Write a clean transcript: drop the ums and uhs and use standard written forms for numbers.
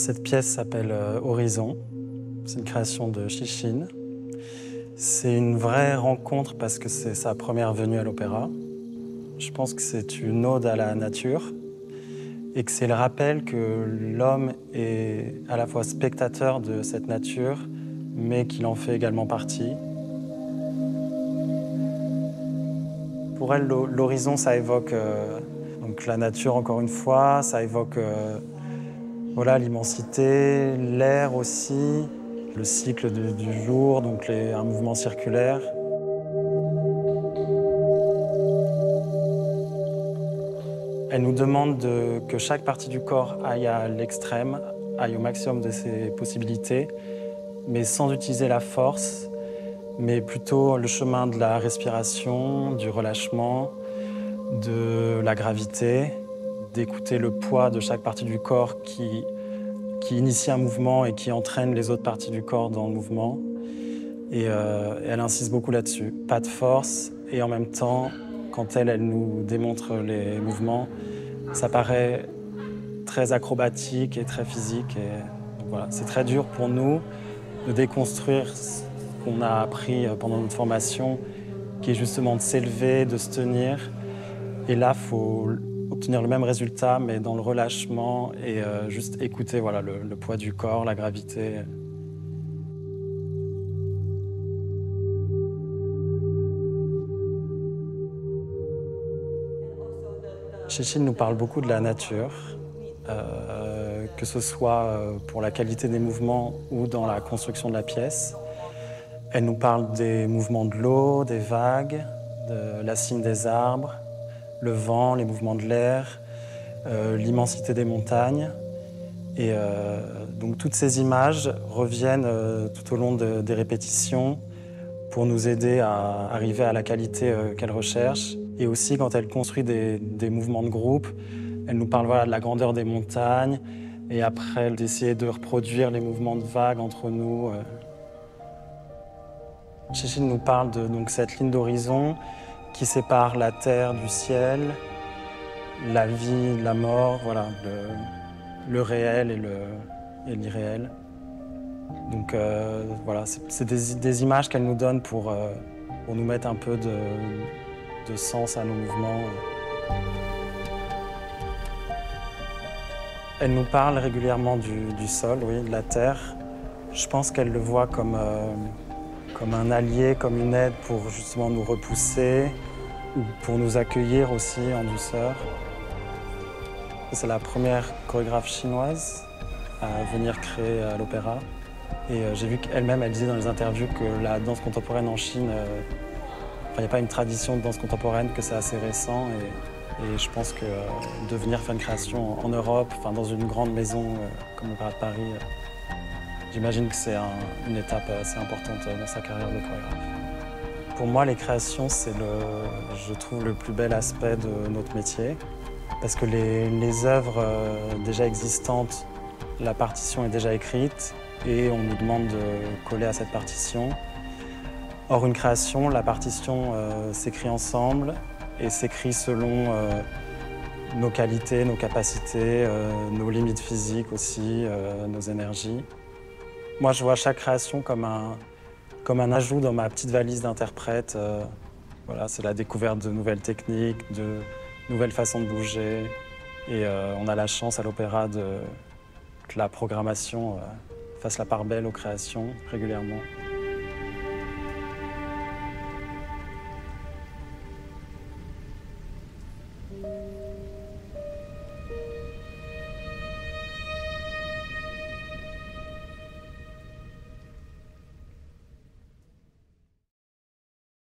Cette pièce s'appelle Horizon. C'est une création de Chichine. C'est une vraie rencontre parce que c'est sa première venue à l'opéra. Je pense que c'est une ode à la nature et que c'est le rappel que l'homme est à la fois spectateur de cette nature, mais qu'il en fait également partie. Pour elle, l'horizon, ça évoque donc la nature, encore une fois, ça évoque voilà, l'immensité, l'air aussi, le cycle du jour, donc un mouvement circulaire. Elle nous demande que chaque partie du corps aille à l'extrême, aille au maximum de ses possibilités, mais sans utiliser la force, mais plutôt le chemin de la respiration, du relâchement, de la gravité, d'écouter le poids de chaque partie du corps qui initie un mouvement et qui entraîne les autres parties du corps dans le mouvement. Et elle insiste beaucoup là-dessus. Pas de force, et en même temps, quand elle nous démontre les mouvements, ça paraît très acrobatique et très physique. Et voilà, c'est très dur pour nous de déconstruire ce qu'on a appris pendant notre formation, qui est justement de s'élever, de se tenir. Et là, il faut obtenir le même résultat, mais dans le relâchement et juste écouter voilà, le poids du corps, la gravité. Chichine nous parle beaucoup de la nature, que ce soit pour la qualité des mouvements ou dans la construction de la pièce. Elle nous parle des mouvements de l'eau, des vagues, de la cime des arbres, le vent, les mouvements de l'air, l'immensité des montagnes. Et donc toutes ces images reviennent tout au long des répétitions pour nous aider à arriver à la qualité qu'elle recherche. Et aussi, quand elle construit des mouvements de groupe, elle nous parle voilà, de la grandeur des montagnes et après d'essayer de reproduire les mouvements de vagues entre nous. Chichine nous parle de donc, cette ligne d'horizon qui sépare la terre du ciel, la vie, la mort, voilà, le réel et l'irréel. Donc voilà, c'est des images qu'elle nous donne pour nous mettre un peu de sens à nos mouvements. Elle nous parle régulièrement du sol, oui, de la terre. Je pense qu'elle le voit comme un allié, comme une aide pour justement nous repousser ou pour nous accueillir aussi en douceur. C'est la première chorégraphe chinoise à venir créer à l'opéra. Et j'ai vu qu'elle-même, elle disait dans les interviews que la danse contemporaine en Chine, il n'y a pas une tradition de danse contemporaine, que c'est assez récent. Et je pense que de venir faire une création en Europe, dans une grande maison comme l'Opéra de Paris, j'imagine que c'est une étape assez importante dans sa carrière de chorégraphe. Pour moi, les créations, c'est je trouve, le plus bel aspect de notre métier. Parce que les œuvres déjà existantes, la partition est déjà écrite et on nous demande de coller à cette partition. Or, une création, la partition s'écrit ensemble et s'écrit selon nos qualités, nos capacités, nos limites physiques aussi, nos énergies. Moi, je vois chaque création comme un ajout dans ma petite valise d'interprète. Voilà, c'est la découverte de nouvelles techniques, de nouvelles façons de bouger. Et on a la chance à l'opéra que la programmation fasse la part belle aux créations régulièrement.